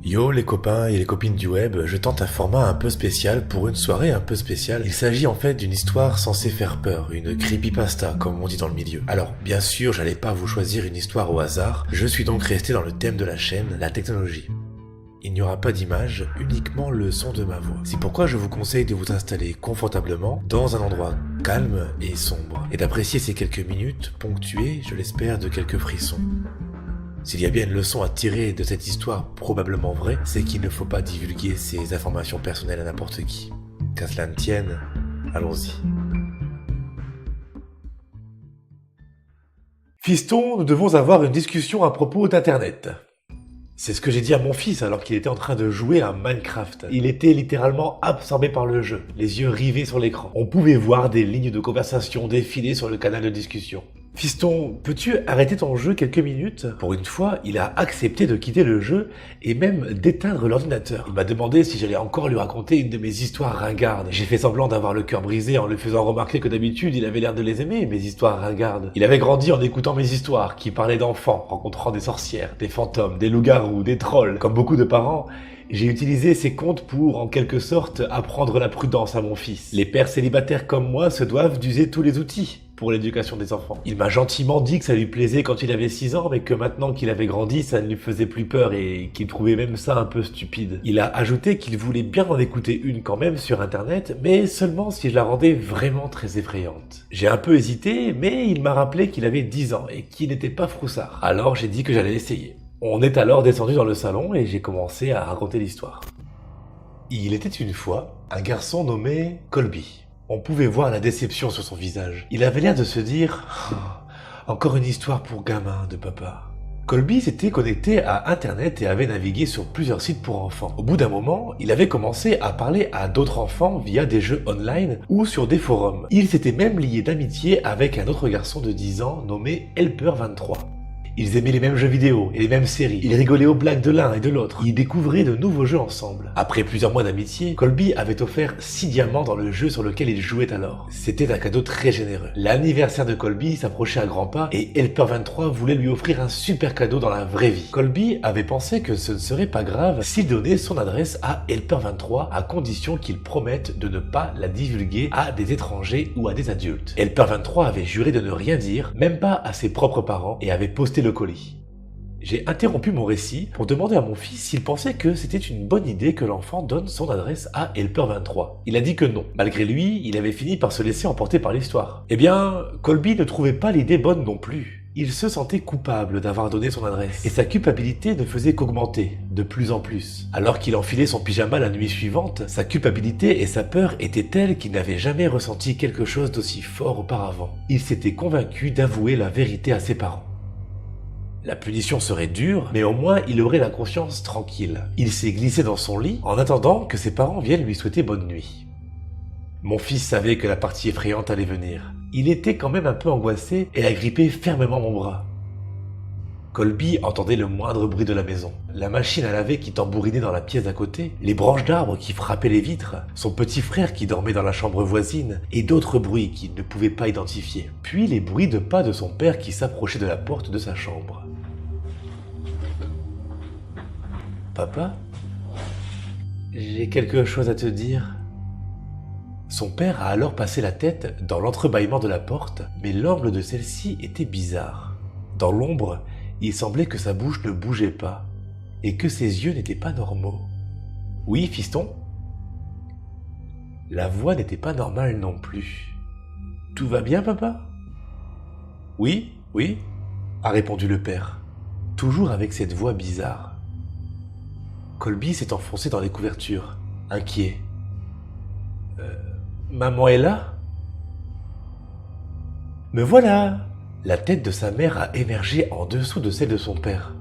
Yo les copains et les copines du web, je tente un format un peu spécial pour une soirée un peu spéciale. Il s'agit en fait d'une histoire censée faire peur, une creepypasta comme on dit dans le milieu. Alors bien sûr j'allais pas vous choisir une histoire au hasard, je suis donc resté dans le thème de la chaîne, la technologie. Il n'y aura pas d'image, uniquement le son de ma voix. C'est pourquoi je vous conseille de vous installer confortablement dans un endroit calme et sombre, et d'apprécier ces quelques minutes ponctuées, je l'espère, de quelques frissons. S'il y a bien une leçon à tirer de cette histoire probablement vraie, c'est qu'il ne faut pas divulguer ces informations personnelles à n'importe qui. Qu'à cela ne tienne, allons-y. Fiston, nous devons avoir une discussion à propos d'Internet. C'est ce que j'ai dit à mon fils alors qu'il était en train de jouer à Minecraft. Il était littéralement absorbé par le jeu, les yeux rivés sur l'écran. On pouvait voir des lignes de conversation défiler sur le canal de discussion. Fiston, peux-tu arrêter ton jeu quelques minutes ? Pour une fois, il a accepté de quitter le jeu et même d'éteindre l'ordinateur. Il m'a demandé si j'allais encore lui raconter une de mes histoires ringardes. J'ai fait semblant d'avoir le cœur brisé en lui faisant remarquer que d'habitude, il avait l'air de les aimer, mes histoires ringardes. Il avait grandi en écoutant mes histoires qui parlaient d'enfants rencontrant des sorcières, des fantômes, des loups-garous, des trolls. Comme beaucoup de parents, j'ai utilisé ces contes pour, en quelque sorte, apprendre la prudence à mon fils. Les pères célibataires comme moi se doivent d'user tous les outils pour l'éducation des enfants. Il m'a gentiment dit que ça lui plaisait quand il avait 6 ans, mais que maintenant qu'il avait grandi, ça ne lui faisait plus peur et qu'il trouvait même ça un peu stupide. Il a ajouté qu'il voulait bien en écouter une quand même sur internet, mais seulement si je la rendais vraiment très effrayante. J'ai un peu hésité, mais il m'a rappelé qu'il avait 10 ans et qu'il n'était pas froussard. Alors j'ai dit que j'allais essayer. On est alors descendu dans le salon et j'ai commencé à raconter l'histoire. Il était une fois un garçon nommé Colby. On pouvait voir la déception sur son visage. Il avait l'air de se dire « Encore une histoire pour gamin de papa ». Colby s'était connecté à Internet et avait navigué sur plusieurs sites pour enfants. Au bout d'un moment, il avait commencé à parler à d'autres enfants via des jeux online ou sur des forums. Il s'était même lié d'amitié avec un autre garçon de 10 ans nommé Helper23. Ils aimaient les mêmes jeux vidéo et les mêmes séries. Ils rigolaient aux blagues de l'un et de l'autre. Ils découvraient de nouveaux jeux ensemble. Après plusieurs mois d'amitié, Colby avait offert 6 diamants dans le jeu sur lequel il jouait alors. C'était un cadeau très généreux. L'anniversaire de Colby s'approchait à grands pas et Helper23 voulait lui offrir un super cadeau dans la vraie vie. Colby avait pensé que ce ne serait pas grave s'il donnait son adresse à Helper23 à condition qu'il promette de ne pas la divulguer à des étrangers ou à des adultes. Helper23 avait juré de ne rien dire, même pas à ses propres parents, et avait posté le colis. J'ai interrompu mon récit pour demander à mon fils s'il pensait que c'était une bonne idée que l'enfant donne son adresse à Helper23. Il a dit que non. Malgré lui, il avait fini par se laisser emporter par l'histoire. Eh bien, Colby ne trouvait pas l'idée bonne non plus. Il se sentait coupable d'avoir donné son adresse, et sa culpabilité ne faisait qu'augmenter, de plus en plus. Alors qu'il enfilait son pyjama la nuit suivante, sa culpabilité et sa peur étaient telles qu'il n'avait jamais ressenti quelque chose d'aussi fort auparavant. Il s'était convaincu d'avouer la vérité à ses parents. La punition serait dure, mais au moins il aurait la conscience tranquille. Il s'est glissé dans son lit en attendant que ses parents viennent lui souhaiter bonne nuit. Mon fils savait que la partie effrayante allait venir. Il était quand même un peu angoissé et agrippait fermement mon bras. Colby entendait le moindre bruit de la maison. La machine à laver qui tambourinait dans la pièce d'à côté, les branches d'arbres qui frappaient les vitres, son petit frère qui dormait dans la chambre voisine, et d'autres bruits qu'il ne pouvait pas identifier. Puis les bruits de pas de son père qui s'approchait de la porte de sa chambre. Papa, j'ai quelque chose à te dire. Son père a alors passé la tête dans l'entrebâillement de la porte, mais l'angle de celle-ci était bizarre. Dans l'ombre, il semblait que sa bouche ne bougeait pas, et que ses yeux n'étaient pas normaux. « Oui, fiston ?» La voix n'était pas normale non plus. « Tout va bien, papa ?»« Oui, oui, » a répondu le père, toujours avec cette voix bizarre. Colby s'est enfoncé dans les couvertures, inquiet. « Maman est là ?»« Me voilà !» La tête de sa mère a émergé en dessous de celle de son père.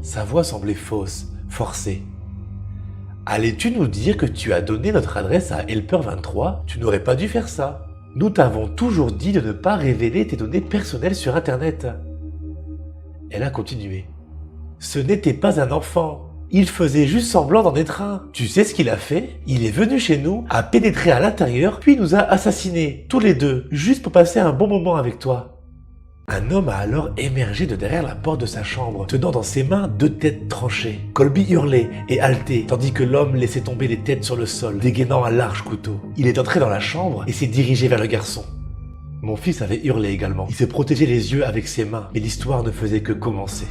Sa voix semblait fausse, forcée. « Allais-tu nous dire que tu as donné notre adresse à Helper23 ? Tu n'aurais pas dû faire ça. Nous t'avons toujours dit de ne pas révéler tes données personnelles sur Internet. » Elle a continué. « Ce n'était pas un enfant. Il faisait juste semblant d'en être un. Tu sais ce qu'il a fait ? Il est venu chez nous, a pénétré à l'intérieur, puis nous a assassinés, tous les deux, juste pour passer un bon moment avec toi. » Un homme a alors émergé de derrière la porte de sa chambre, tenant dans ses mains 2 têtes tranchées. Colby hurlait et haletait, tandis que l'homme laissait tomber les têtes sur le sol, dégainant un large couteau. Il est entré dans la chambre et s'est dirigé vers le garçon. Mon fils avait hurlé également. Il s'est protégé les yeux avec ses mains, mais l'histoire ne faisait que commencer.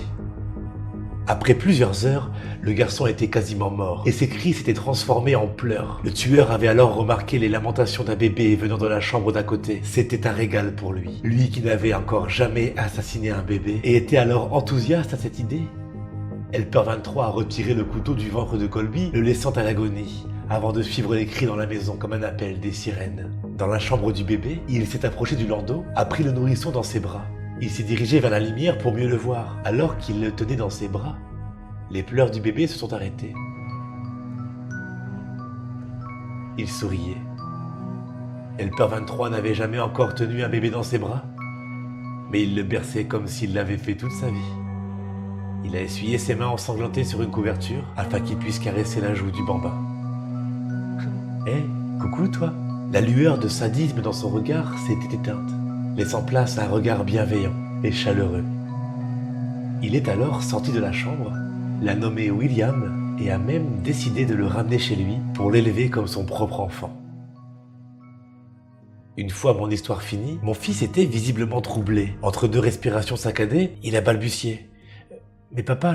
Après plusieurs heures, le garçon était quasiment mort, et ses cris s'étaient transformés en pleurs. Le tueur avait alors remarqué les lamentations d'un bébé venant de la chambre d'à côté. C'était un régal pour lui. Lui qui n'avait encore jamais assassiné un bébé, et était alors enthousiaste à cette idée. Helper 23 a retiré le couteau du ventre de Colby, le laissant à l'agonie, avant de suivre les cris dans la maison comme un appel des sirènes. Dans la chambre du bébé, il s'est approché du landau, a pris le nourrisson dans ses bras. Il s'est dirigé vers la lumière pour mieux le voir. Alors qu'il le tenait dans ses bras, les pleurs du bébé se sont arrêtés. Il souriait. Helper 23 n'avait jamais encore tenu un bébé dans ses bras, mais il le berçait comme s'il l'avait fait toute sa vie. Il a essuyé ses mains ensanglantées sur une couverture afin qu'il puisse caresser la joue du bambin. « Hé, coucou toi !» La lueur de sadisme dans son regard s'était éteinte, laissant place à un regard bienveillant et chaleureux. Il est alors sorti de la chambre, l'a nommé William et a même décidé de le ramener chez lui pour l'élever comme son propre enfant. Une fois mon histoire finie, mon fils était visiblement troublé. Entre 2 respirations saccadées, il a balbutié. « Mais papa,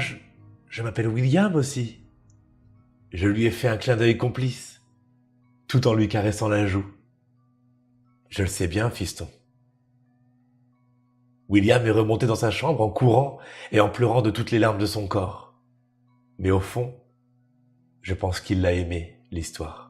je m'appelle William aussi. » Je lui ai fait un clin d'œil complice, tout en lui caressant la joue. « Je le sais bien, fiston. » William est remonté dans sa chambre en courant et en pleurant de toutes les larmes de son corps. Mais au fond, je pense qu'il l'a aimé, l'histoire.